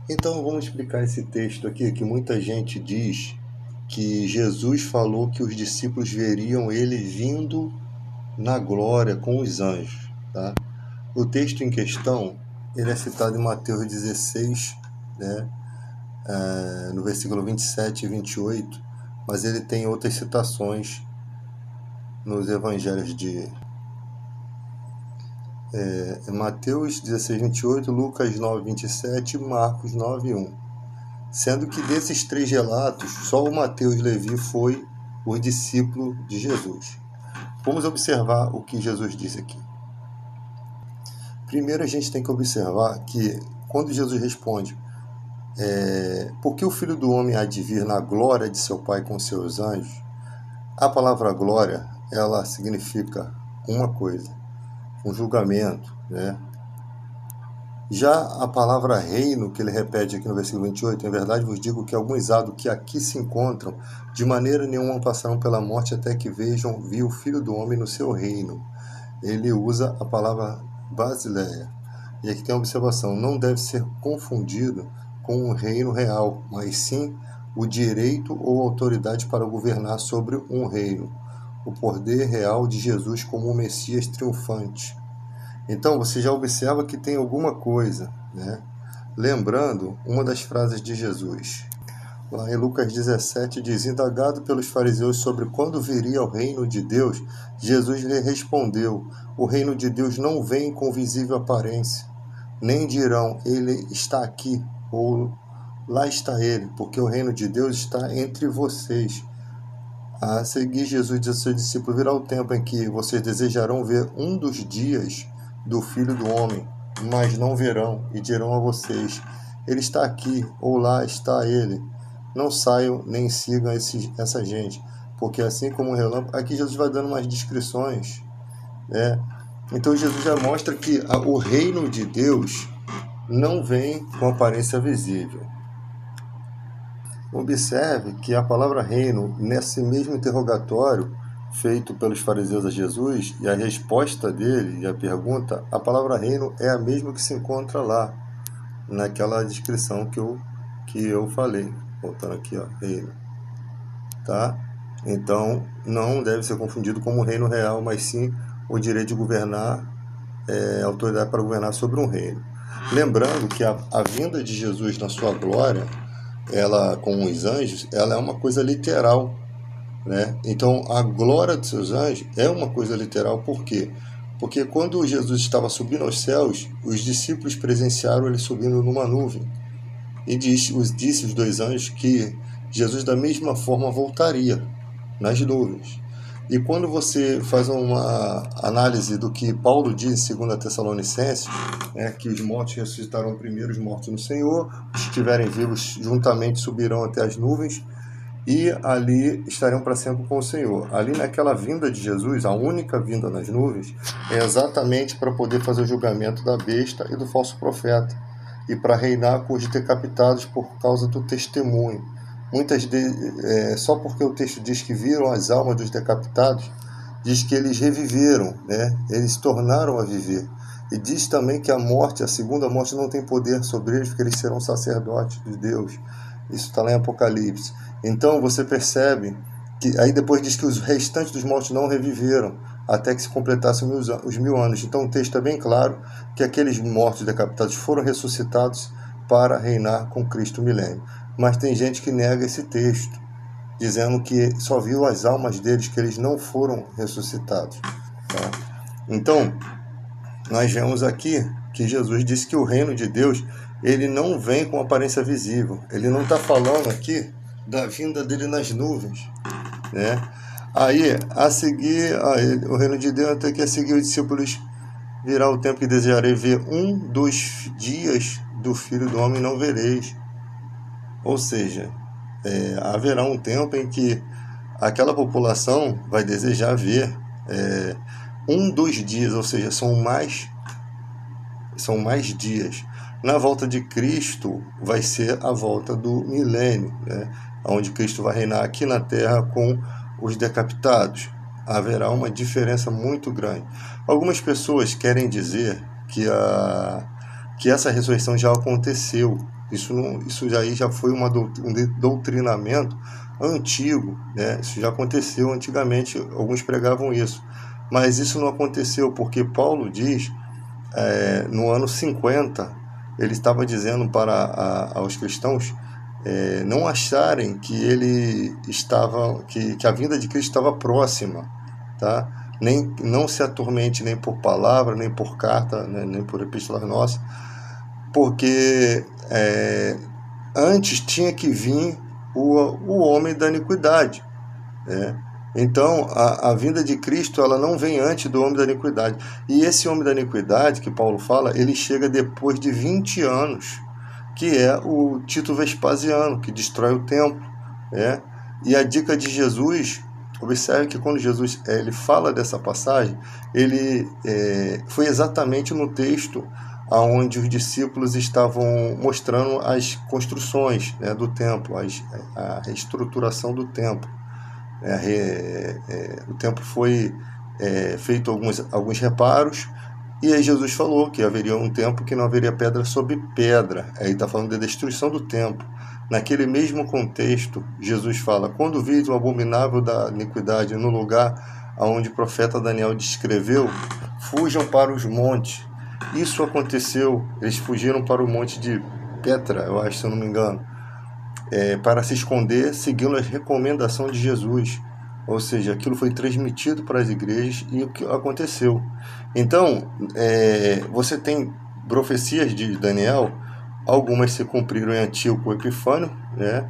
Então vamos explicar esse texto aqui, que muita gente diz que Jesus falou que os discípulos veriam ele vindo na glória com os anjos, tá? O texto em questão, ele é citado em Mateus 16, né, no versículo 27 e 28, mas ele tem outras citações nos evangelhos de Mateus 16, 28, Lucas 9, 27 e Marcos 9, 1. Sendo que desses três relatos, só o Mateus e Levi foi o discípulo de Jesus. Vamos observar o que Jesus disse aqui. Primeiro a gente tem que observar que quando Jesus responde por que o Filho do Homem há de vir na glória de seu Pai com seus anjos, a palavra glória, ela significa uma coisa, um julgamento, né? Já a palavra reino, que ele repete aqui no versículo 28, em verdade vos digo que alguns há do que aqui se encontram, de maneira nenhuma passarão pela morte até que vi o Filho do Homem no seu reino. Ele usa a palavra basileia. E aqui tem uma observação, não deve ser confundido com um reino real, mas sim o direito ou autoridade para governar sobre um reino, o poder real de Jesus como o Messias triunfante. Então você já observa que tem alguma coisa, né? Lembrando uma das frases de Jesus. Lá em Lucas 17 diz, indagado pelos fariseus sobre quando viria o reino de Deus, Jesus lhe respondeu, o reino de Deus não vem com visível aparência, nem dirão, ele está aqui, ou lá está ele, porque o reino de Deus está entre vocês. A seguir, Jesus disse ao seu discípulo, virá o tempo em que vocês desejarão ver um dos dias do Filho do Homem, mas não verão, e dirão a vocês, ele está aqui, ou lá está ele. Não saiam nem sigam essa gente, porque assim como um relâmpago, aqui Jesus vai dando umas descrições, né? Então Jesus já mostra que o reino de Deus não vem com aparência visível. Observe que a palavra reino, nesse mesmo interrogatório feito pelos fariseus a Jesus, e a resposta dele, e a pergunta, a palavra reino é a mesma que se encontra lá, naquela descrição que eu falei. Voltando aqui, ó, reino. Tá? Então, não deve ser confundido como o reino real, mas sim o direito de governar, a autoridade para governar sobre um reino. Lembrando que a vinda de Jesus na sua glória, ela com os anjos, ela é uma coisa literal, né? Então, a glória dos seus anjos é uma coisa literal, por quê? Porque quando Jesus estava subindo aos céus, os discípulos presenciaram ele subindo numa nuvem. E disse os dois anjos que Jesus da mesma forma voltaria nas nuvens. E quando você faz uma análise do que Paulo diz em 2 Tessalonicenses, que os mortos ressuscitarão primeiro, os mortos no Senhor, os que estiverem vivos juntamente subirão até as nuvens, e ali estarão para sempre com o Senhor. Ali naquela vinda de Jesus, a única vinda nas nuvens, é exatamente para poder fazer o julgamento da besta e do falso profeta, e para reinar com os decapitados por causa do testemunho. Só porque o texto diz que viram as almas dos decapitados, diz que eles reviveram, né? Eles tornaram a viver. E diz também que a morte, a segunda morte, não tem poder sobre eles, porque eles serão sacerdotes de Deus. Isso está lá em Apocalipse. Então você percebe que aí depois diz que os restantes dos mortos não reviveram até que se completassem os 1000 anos. Então o texto é bem claro que aqueles mortos decapitados foram ressuscitados para reinar com Cristo milênio. Mas tem gente que nega esse texto, dizendo que só viu as almas deles, que eles não foram ressuscitados. Tá? Então, nós vemos aqui que Jesus disse que o reino de Deus, ele não vem com aparência visível. Ele não está falando aqui da vinda dele nas nuvens, né? Aí, a seguir, o reino de Deus até que a seguir os discípulos virá o tempo que desejarei ver um dos dias do Filho do Homem não vereis. Ou seja, haverá um tempo em que aquela população vai desejar ver um dos dias, ou seja, são mais dias. Na volta de Cristo vai ser a volta do milênio, né? Onde Cristo vai reinar aqui na terra com os decapitados. Haverá uma diferença muito grande. Algumas pessoas querem dizer que essa ressurreição já aconteceu Isso aí já foi um doutrinamento antigo, né? Isso já aconteceu antigamente, alguns pregavam isso. Mas isso não aconteceu porque Paulo diz, no ano 50, ele estava dizendo aos cristãos não acharem que que a vinda de Cristo estava próxima, tá? Não se atormente nem por palavra, nem por carta, né, nem por epístola nossa, porque antes tinha que vir o homem da iniquidade, né? Então, a vinda de Cristo, ela não vem antes do homem da iniquidade. E esse homem da iniquidade, que Paulo fala, ele chega depois de 20 anos, que é o Tito Vespasiano, que destrói o templo, né? E a dica de Jesus, observe que quando Jesus ele fala dessa passagem, ele foi exatamente no texto onde os discípulos estavam mostrando as construções, né, do templo, a reestruturação do templo. O templo foi feito alguns reparos, e aí Jesus falou que haveria um tempo que não haveria pedra sobre pedra. Aí está falando da destruição do templo. Naquele mesmo contexto, Jesus fala: quando vires o abominável da iniquidade no lugar onde o profeta Daniel descreveu, fujam para os montes. Isso aconteceu, eles fugiram para o monte de Petra, eu acho, se eu não me engano, para se esconder, seguindo a recomendação de Jesus. Ou seja, aquilo foi transmitido para as igrejas e o que aconteceu. Então, você tem profecias de Daniel, algumas se cumpriram em Antíoco Epifânio, né?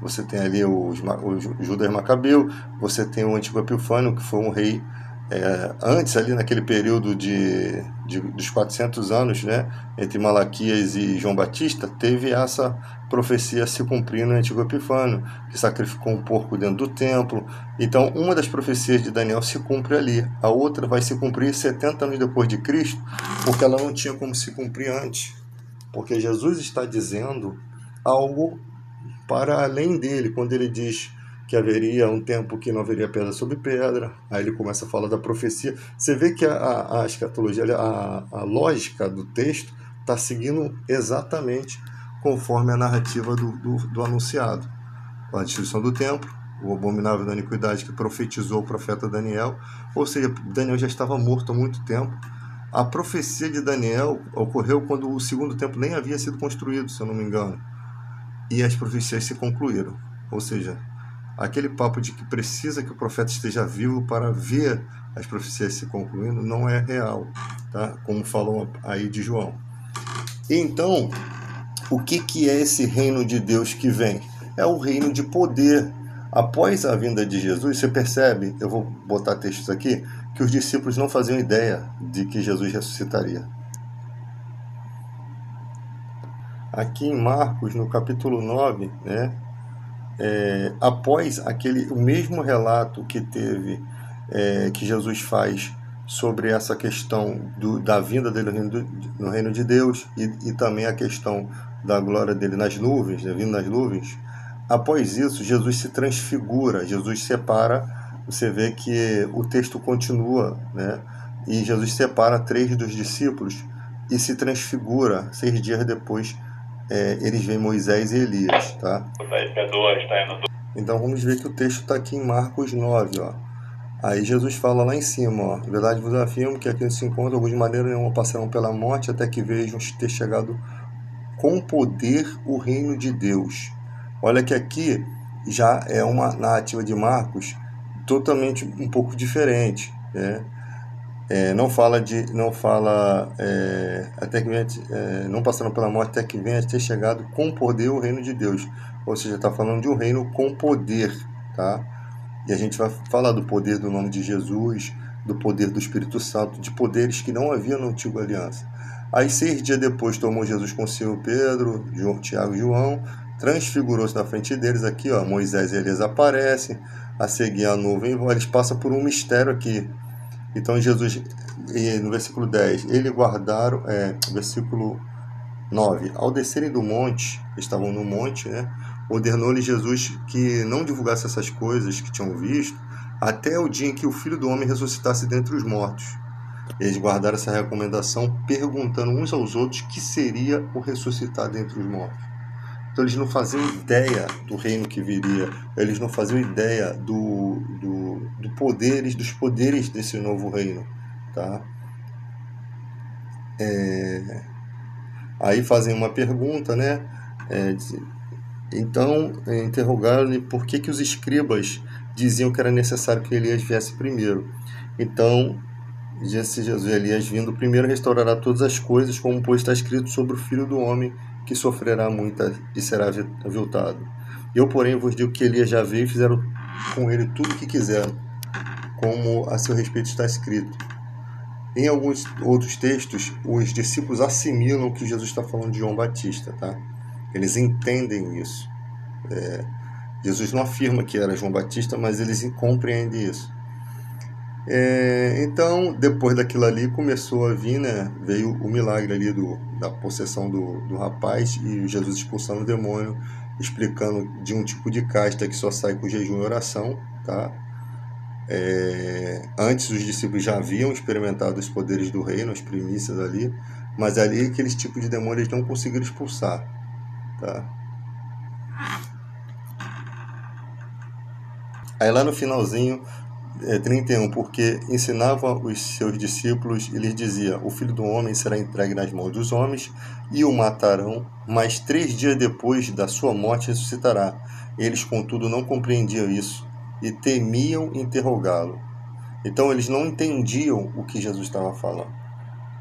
Você tem ali o Judas Macabeu, você tem o Antíoco Epifânio, que foi um rei antes, ali naquele período dos 400 anos, né, entre Malaquias e João Batista, teve essa profecia se cumprindo no Antigo Epifânio, que sacrificou um porco dentro do templo. Então, uma das profecias de Daniel se cumpre ali, a outra vai se cumprir 70 anos depois de Cristo, porque ela não tinha como se cumprir antes, porque Jesus está dizendo algo para além dele, quando ele diz que haveria um tempo que não haveria pedra sobre pedra. Aí ele começa a falar da profecia. Você vê que a escatologia, a lógica do texto está seguindo exatamente conforme a narrativa do anunciado. A destruição do templo, o abominável da iniquidade que profetizou o profeta Daniel, ou seja, Daniel já estava morto há muito tempo. A profecia de Daniel ocorreu quando o segundo templo nem havia sido construído, se eu não me engano, e as profecias se concluíram. Ou seja, aquele papo de que precisa que o profeta esteja vivo para ver as profecias se concluindo não é real, tá? Como falou aí de João. Então, o que é esse reino de Deus que vem? É o reino de poder. Após a vinda de Jesus, você percebe, eu vou botar textos aqui, que os discípulos não faziam ideia de que Jesus ressuscitaria. Aqui em Marcos, no capítulo 9, né, após o mesmo relato que teve, que Jesus faz sobre essa questão da vinda dele no reino de Deus e também a questão da glória dele nas nuvens, né, vindo nas nuvens. Após isso, Jesus se transfigura, Jesus separa. Você vê que o texto continua, né, e Jesus separa 3 dos discípulos e se transfigura. 6 dias depois, eles veem Moisés e Elias, tá? Então vamos ver que o texto está aqui em Marcos 9, ó. Aí Jesus fala lá em cima, ó: em verdade vos afirmo que aqui se encontra alguns de maneira nenhuma passarão pela morte até que vejam ter chegado com poder o reino de Deus. Olha que aqui já é uma narrativa de Marcos totalmente um pouco diferente, né? Não fala até que venha, não passaram pela morte até que venha a ter chegado com poder o reino de Deus. Ou seja, está falando de um reino com poder, tá? E a gente vai falar do poder do nome de Jesus, do poder do Espírito Santo, de poderes que não havia na antiga aliança. Aí 6 dias depois tomou Jesus consigo Pedro, Tiago e João, transfigurou-se na frente deles. Aqui, ó, Moisés e Elias aparecem, a seguir a nuvem, eles passam por um mistério aqui. Então Jesus, no versículo 10, eles guardaram, versículo 9, ao descerem do monte, estavam no monte, né, ordenou-lhe Jesus que não divulgasse essas coisas que tinham visto, até o dia em que o Filho do Homem ressuscitasse dentre os mortos. Eles guardaram essa recomendação perguntando uns aos outros que seria o ressuscitar dentre os mortos. Então eles não faziam ideia do reino que viria, eles não faziam ideia dos poderes desse novo reino. Tá? Aí fazem uma pergunta, né? Então interrogaram-lhe por que os escribas diziam que era necessário que Elias viesse primeiro. Então disse Jesus: Elias vindo primeiro restaurará todas as coisas, como pois está escrito sobre o Filho do Homem, que sofrerá muito e será aviltado. Eu, porém, vos digo que Elias já veio e fizeram com ele tudo o que quiseram, como a seu respeito está escrito. Em alguns outros textos, os discípulos assimilam que Jesus está falando de João Batista, tá? Eles entendem isso. Jesus não afirma que era João Batista, mas eles compreendem isso. Então, depois daquilo ali, começou a vir, né? Veio o milagre ali da possessão do rapaz e Jesus expulsando o demônio, explicando de um tipo de casta que só sai com jejum e oração, tá? Antes os discípulos já haviam experimentado os poderes do reino, as primícias ali, mas ali aqueles tipos de demônios não conseguiram expulsar, tá? Aí lá no finalzinho, 31, porque ensinava os seus discípulos e lhes dizia: o Filho do Homem será entregue nas mãos dos homens e o matarão, mas 3 dias depois da sua morte ressuscitará. Eles, contudo, não compreendiam isso e temiam interrogá-lo. Então eles não entendiam o que Jesus estava falando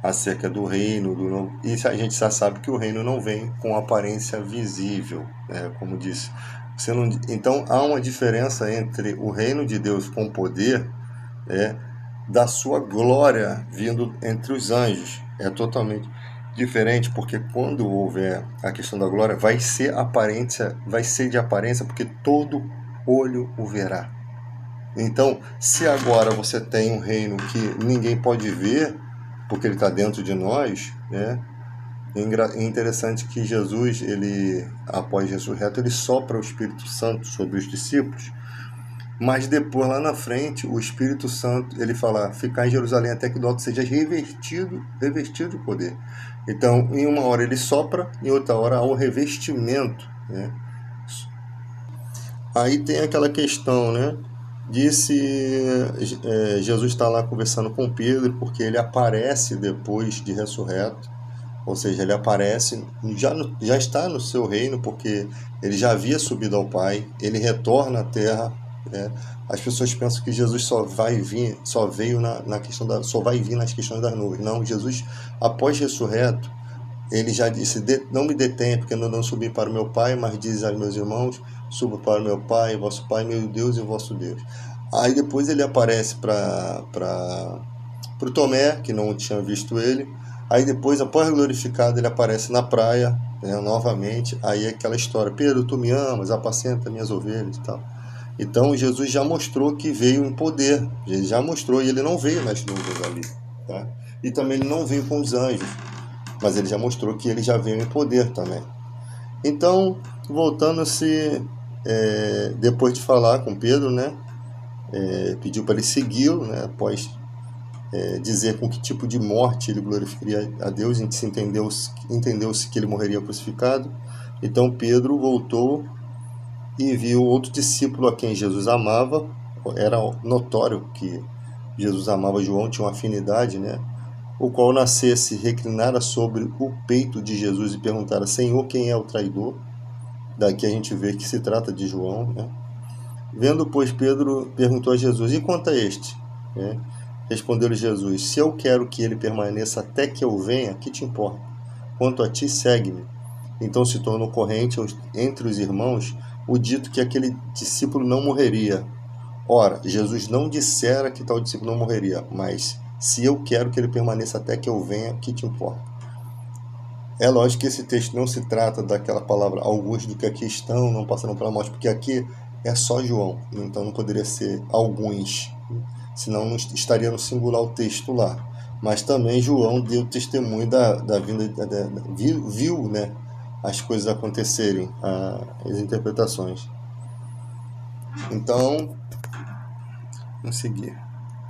acerca do reino, do novo. E a gente já sabe que o reino não vem com aparência visível, né? Como disse. Então há uma diferença entre o reino de Deus com poder, da sua glória vindo entre os anjos. É totalmente diferente, porque quando houver a questão da glória, vai ser de aparência, porque todo olho o verá. Então, se agora você tem um reino que ninguém pode ver, porque ele está dentro de nós, né? É interessante que Jesus, após ressurreto, ele sopra o Espírito Santo sobre os discípulos, mas depois, lá na frente, o Espírito Santo, ele fala: ficar em Jerusalém até que do alto seja revestido de poder. Então, em uma hora ele sopra, em outra hora há um revestimento, né? Aí tem aquela questão, né? Jesus está lá conversando com Pedro, porque ele aparece depois de ressurreto, ou seja, ele aparece, já está no seu reino, porque ele já havia subido ao Pai, ele retorna à terra, né? As pessoas pensam que Jesus só vai vir nas questões das nuvens. Não, Jesus, após ressurreto, ele já disse: não me detenha, porque eu não subi para o meu Pai, mas diz aos meus irmãos: suba para o meu Pai, vosso Pai, meu Deus e vosso Deus. Aí depois ele aparece para o Tomé, que não tinha visto ele. Aí depois, após glorificado, ele aparece na praia, né, novamente. Aí é aquela história: Pedro, tu me amas, apacenta minhas ovelhas e tal. Então Jesus já mostrou que veio em poder. Ele já mostrou, e ele não veio nas nuvens ali, tá? E também ele não veio com os anjos, mas ele já mostrou que ele já veio em poder também. Então, voltando-se, depois de falar com Pedro, né, pediu para ele segui-lo, né, após dizer com que tipo de morte ele glorificaria a Deus, em que entendeu-se que ele morreria crucificado. Então Pedro voltou e viu outro discípulo a quem Jesus amava. Era notório que Jesus amava João, tinha uma afinidade, né? O qual nascesse, reclinara sobre o peito de Jesus e perguntara: Senhor, quem é o traidor? Daqui a gente vê que se trata de João, né? Vendo, pois, Pedro perguntou a Jesus: e quanto a este? Respondeu-lhe Jesus: se eu quero que ele permaneça até que eu venha, que te importa? Quanto a ti, segue-me. Então se tornou corrente entre os irmãos o dito que aquele discípulo não morreria. Ora, Jesus não dissera que tal discípulo não morreria, mas: se eu quero que ele permaneça até que eu venha, que te importa? É lógico que esse texto não se trata daquela palavra alguns do que aqui estão, não passaram pela morte, porque aqui é só João, então não poderia ser alguns, senão não estaria no singular o texto lá. Mas também João deu testemunho da vinda, viu, né, as coisas acontecerem, as interpretações. Então, vamos seguir.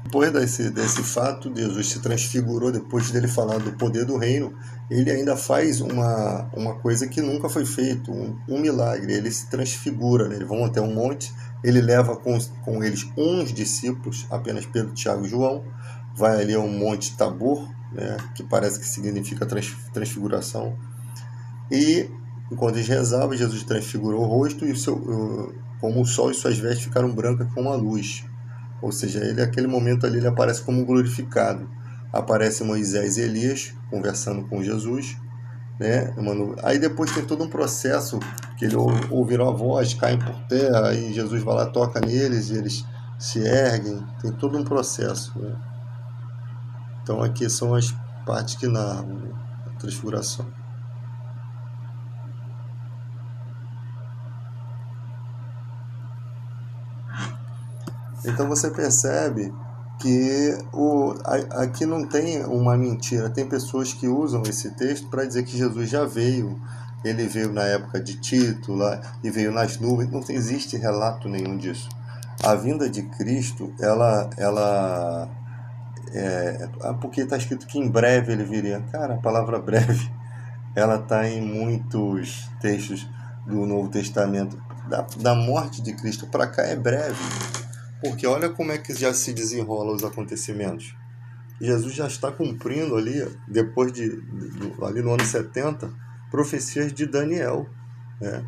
Depois desse fato, Jesus se transfigurou, depois dele falar do poder do reino, ele ainda faz uma coisa que nunca foi feito, um milagre. Ele se transfigura, né? Eles vão até um monte, ele leva com eles uns discípulos, apenas Pedro, Tiago e João, vai ali a um monte Tabor, né? Que parece que significa transfiguração, e enquanto eles rezavam, Jesus transfigurou o rosto e como o sol e suas vestes ficaram brancas como a luz. Ou seja, ele naquele momento ali ele aparece como glorificado. Aparece Moisés e Elias conversando com Jesus, né? Aí depois tem todo um processo que ele ouviram a voz, caem por terra, aí Jesus vai lá, toca neles e eles se erguem. Tem todo um processo, né? Então aqui são as partes que narram a transfiguração. Então você percebe que aqui não tem uma mentira. Tem pessoas que usam esse texto para dizer que Jesus já veio. Ele veio na época de Tito lá, e veio nas nuvens. Não existe relato nenhum disso. A vinda de Cristo, porque está escrito que em breve ele viria. Cara, a palavra breve, ela está em muitos textos do Novo Testamento. Da morte de Cristo para cá é breve. Porque olha como é que já se desenrolam os acontecimentos. Jesus já está cumprindo ali, depois ali no ano 70, profecias de Daniel, né?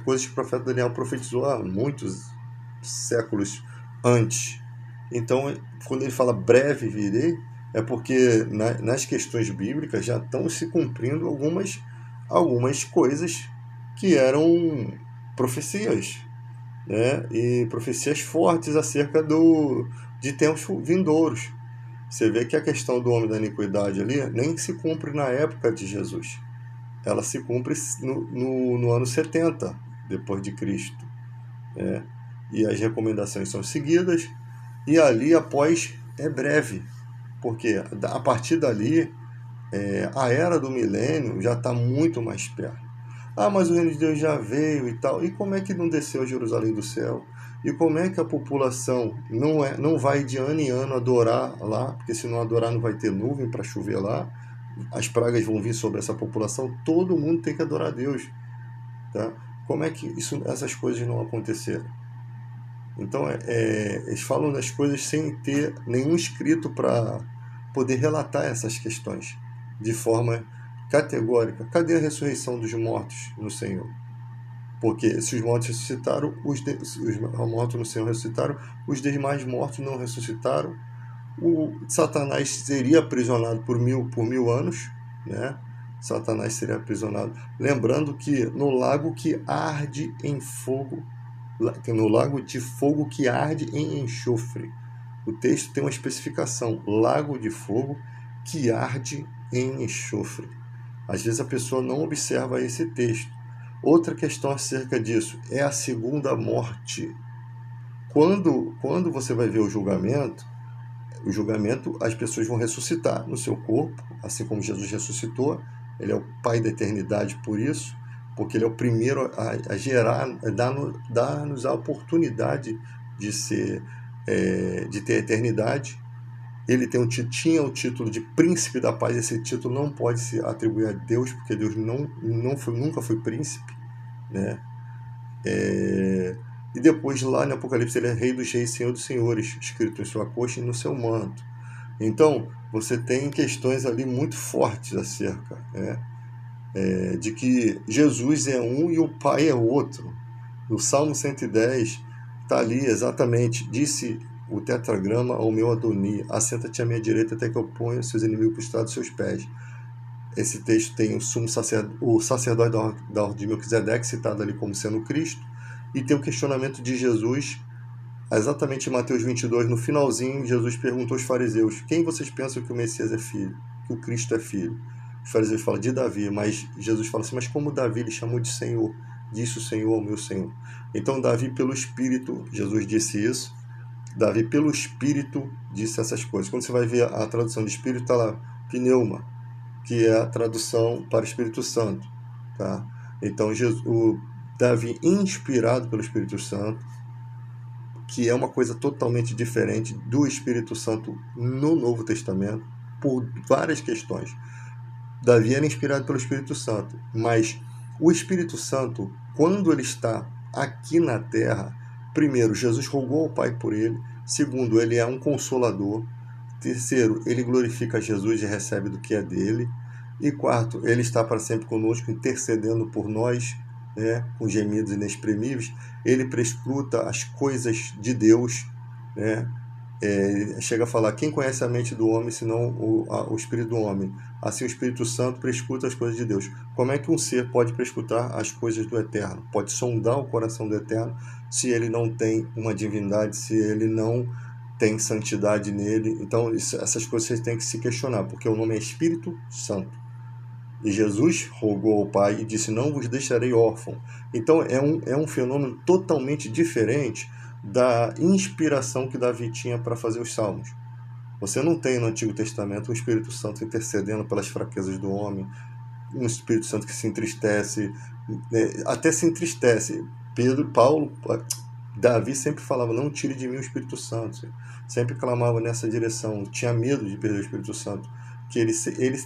Coisas que o profeta Daniel profetizou há muitos séculos antes. Então, quando ele fala breve virei, é porque nas questões bíblicas já estão se cumprindo algumas coisas que eram profecias, né? E profecias fortes acerca de tempos vindouros. Você vê que a questão do homem da iniquidade ali nem se cumpre na época de Jesus. Ela se cumpre no ano 70 depois de Cristo, né? E as recomendações são seguidas, e ali após é breve, porque a partir dali a era do milênio já está muito mais perto. Ah, mas o reino de Deus já veio e tal. E como é que não desceu a Jerusalém do céu? E como é que a população não vai de ano em ano adorar lá? Porque se não adorar não vai ter nuvem para chover lá. As pragas vão vir sobre essa população. Todo mundo tem que adorar a Deus, tá? Como é que essas coisas não aconteceram? Então, eles falam das coisas sem ter nenhum escrito para poder relatar essas questões de forma categórica. Cadê a ressurreição dos mortos no Senhor? Porque se os mortos ressuscitaram, os mortos no Senhor ressuscitaram, os demais mortos não ressuscitaram. O Satanás seria aprisionado por mil anos, né? Satanás seria aprisionado. Lembrando que no lago que arde em fogo, no lago de fogo que arde em enxofre. O texto tem uma especificação: lago de fogo que arde em enxofre. Às vezes a pessoa não observa esse texto. Outra questão acerca disso é a segunda morte. Quando você vai ver o julgamento, as pessoas vão ressuscitar no seu corpo, assim como Jesus ressuscitou. Ele é o Pai da eternidade por isso, porque ele é o primeiro a gerar, dar-nos a oportunidade de ter eternidade. Ele tinha o título de príncipe da paz. Esse título não pode se atribuir a Deus, porque Deus nunca foi príncipe, né? E depois lá no Apocalipse ele é rei dos reis, senhor dos senhores, escrito em sua coxa e no seu manto. Então você tem questões ali muito fortes acerca, né? De que Jesus é um e o Pai é outro. No Salmo 110 está ali exatamente: disse o tetragrama ao meu Adoni, assenta-te à minha direita até que eu ponha seus inimigos por estrado dos seus pés. Esse texto tem o sacerdote da ordem de Melquisedeque citado ali como sendo Cristo, e tem o questionamento de Jesus, exatamente em Mateus 22, no finalzinho. Jesus perguntou aos fariseus: quem vocês pensam que o Messias é filho, que o Cristo é filho? Os fariseus falam: de Davi. Mas Jesus fala assim: mas como Davi lhe chamou de Senhor? Disse o Senhor ao meu Senhor. Então Davi pelo Espírito, Jesus disse isso, Davi pelo Espírito disse essas coisas. Quando você vai ver a tradução de Espírito, está lá pneuma, que é a tradução para o Espírito Santo, tá? Então o Davi, inspirado pelo Espírito Santo, que é uma coisa totalmente diferente do Espírito Santo no Novo Testamento, por várias questões. Davi era inspirado pelo Espírito Santo, mas o Espírito Santo, quando ele está aqui na terra, primeiro, Jesus rogou ao Pai por ele. Segundo, ele é um consolador. Terceiro, ele glorifica Jesus e recebe do que é dele. E quarto, ele está para sempre conosco, intercedendo por nós, né, com gemidos inexprimíveis. Ele prescruta as coisas de Deus, né? Chega a falar, quem conhece a mente do homem, senão o Espírito do homem? Assim o Espírito Santo prescruta as coisas de Deus. Como é que um ser pode prescrutar as coisas do Eterno? Pode sondar o coração do Eterno se ele não tem uma divindade, se ele não tem santidade nele? Então essas coisas você tem que se questionar, porque o nome é Espírito Santo. E Jesus rogou ao Pai e disse, não vos deixarei órfão. Então é um fenômeno totalmente diferente da inspiração que Davi tinha para fazer os salmos. Você não tem no Antigo Testamento um Espírito Santo intercedendo pelas fraquezas do homem, um Espírito Santo que se entristece, né? Até se entristece. Davi sempre falava, não tire de mim o Espírito Santo. Sempre clamava nessa direção, tinha medo de perder o Espírito Santo, que ele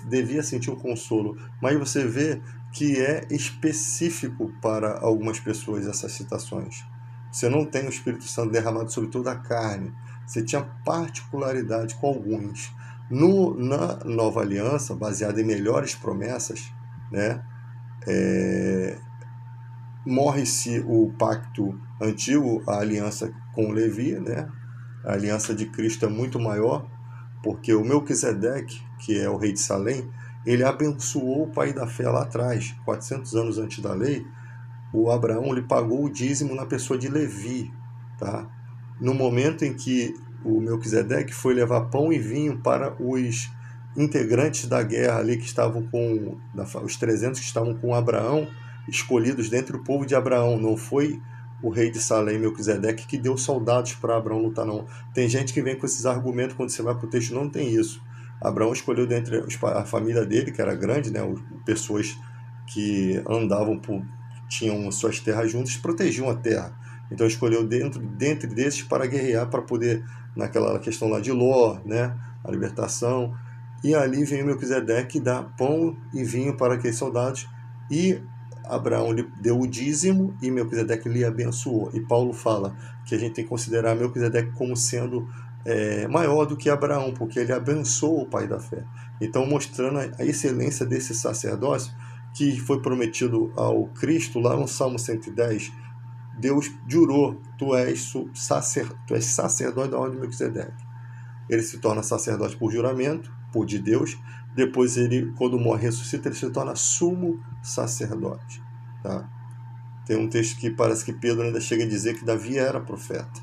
devia sentir o consolo. Mas você vê que é específico para algumas pessoas essas citações. Você não tem o Espírito Santo derramado sobre toda a carne. Você tinha particularidade com alguns. Na Nova Aliança, baseada em melhores promessas, né, morre-se o pacto antigo, a aliança com Levi, né? A aliança de Cristo é muito maior, porque o Melquisedeque, que é o rei de Salém, ele abençoou o pai da fé lá atrás, 400 anos antes da lei. O Abraão lhe pagou o dízimo na pessoa de Levi, tá? No momento em que o Melquisedeque foi levar pão e vinho para os integrantes da guerra ali que estavam os 300 que estavam com Abraão, escolhidos dentre o povo de Abraão, não foi o rei de Salém, Melquisedeque, que deu soldados para Abraão lutar, não. Tem gente que vem com esses argumentos, quando você vai para o texto, não tem isso. Abraão escolheu dentre a família dele, que era grande, né, pessoas que andavam tinham suas terras juntas, protegiam a terra. Então escolheu dentre desses para guerrear, para poder, naquela questão lá de Ló, né, a libertação. E ali vem Melquisedeque dar pão e vinho para aqueles soldados, e Abraão lhe deu o dízimo e Melquisedeque lhe abençoou. E Paulo fala que a gente tem que considerar Melquisedeque como sendo maior do que Abraão, porque ele abençoou o pai da fé. Então, mostrando a excelência desse sacerdócio que foi prometido ao Cristo lá no Salmo 110. Deus jurou, tu és sacerdote da ordem de Melquisedeque. Ele se torna sacerdote por juramento, por de Deus. Depois ele, quando morre e ressuscita, ele se torna sumo sacerdote. Tá? Tem um texto que parece que Pedro ainda chega a dizer que Davi era profeta.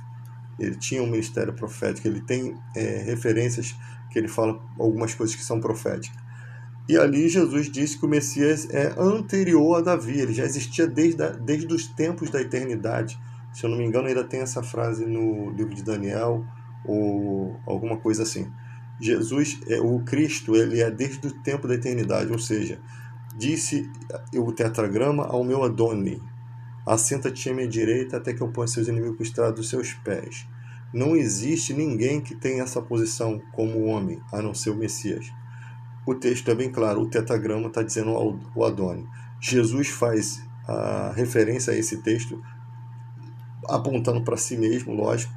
Ele tinha um ministério profético. Ele tem referências que ele fala algumas coisas que são proféticas. E ali Jesus disse que o Messias é anterior a Davi. Ele já existia desde os tempos da eternidade. Se eu não me engano, ainda tem essa frase no livro de Daniel, ou alguma coisa assim. Jesus, o Cristo, ele é desde o tempo da eternidade, ou seja, disse o tetragrama ao meu Adoni, assenta-te à minha direita até que eu ponha seus inimigos por estrada dos seus pés. Não existe ninguém que tenha essa posição como homem, a não ser o Messias. O texto é bem claro, o tetragrama está dizendo o Adoni. Jesus faz a referência a esse texto apontando para si mesmo, lógico.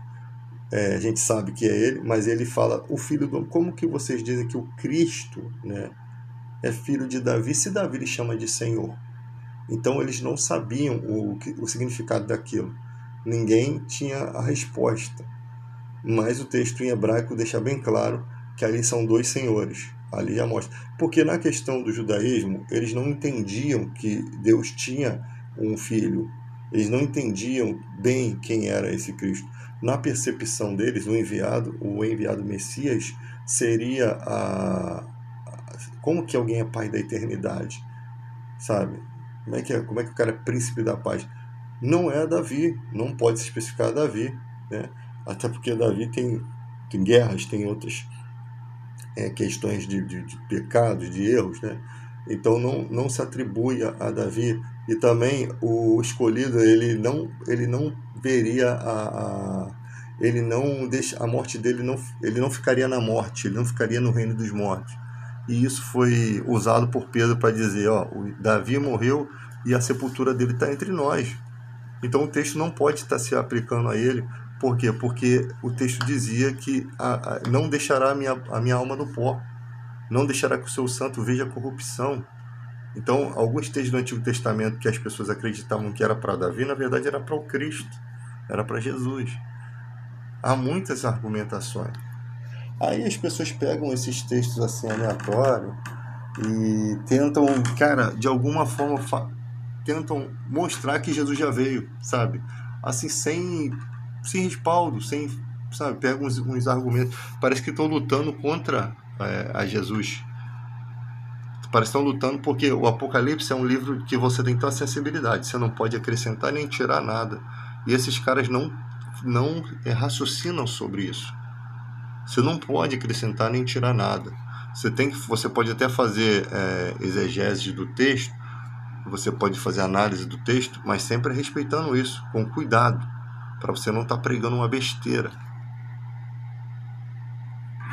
A gente sabe que é ele, mas ele fala o filho do homem. Como que vocês dizem que o Cristo, né, é filho de Davi, se Davi lhe chama de Senhor? Então eles não sabiam o significado daquilo. Ninguém tinha a resposta. Mas o texto em hebraico deixa bem claro que ali são dois senhores. Ali já mostra. Porque na questão do judaísmo, eles não entendiam que Deus tinha um filho. Eles não entendiam bem quem era esse Cristo. Na percepção deles, o enviado Messias seria como que alguém é pai da eternidade? Sabe? Como é que o cara é príncipe da paz? Não é Davi, não pode se especificar Davi, né? Até porque Davi tem guerras, tem outras questões de pecados, de erros, né? Então não se atribui a Davi. E também o escolhido, ele não veria a morte dele ele não ficaria na morte, ele não ficaria no reino dos mortos. E isso foi usado por Pedro para dizer, ó, o Davi morreu e a sepultura dele está entre nós. Então o texto não pode estar se aplicando a ele. Por quê? Porque o texto dizia que não deixará a minha alma no pó, não deixará que o seu santo veja corrupção. Então, alguns textos do Antigo Testamento que as pessoas acreditavam que era para Davi, na verdade era para o Cristo, era para Jesus. Há muitas argumentações. Aí as pessoas pegam esses textos assim aleatórios e tentam, cara, de alguma forma tentam mostrar que Jesus já veio, sabe? Assim, sem respaldo, sabe? Pegam uns argumentos. Parece que estão lutando contra a Jesus. Parece que estão lutando porque o Apocalipse é um livro que você tem tanta sensibilidade. Você não pode acrescentar nem tirar nada. E esses caras não raciocinam sobre isso. Você não pode acrescentar nem tirar nada. Você pode até fazer exegese do texto, você pode fazer análise do texto, mas sempre respeitando isso, com cuidado, para você não estar pregando uma besteira.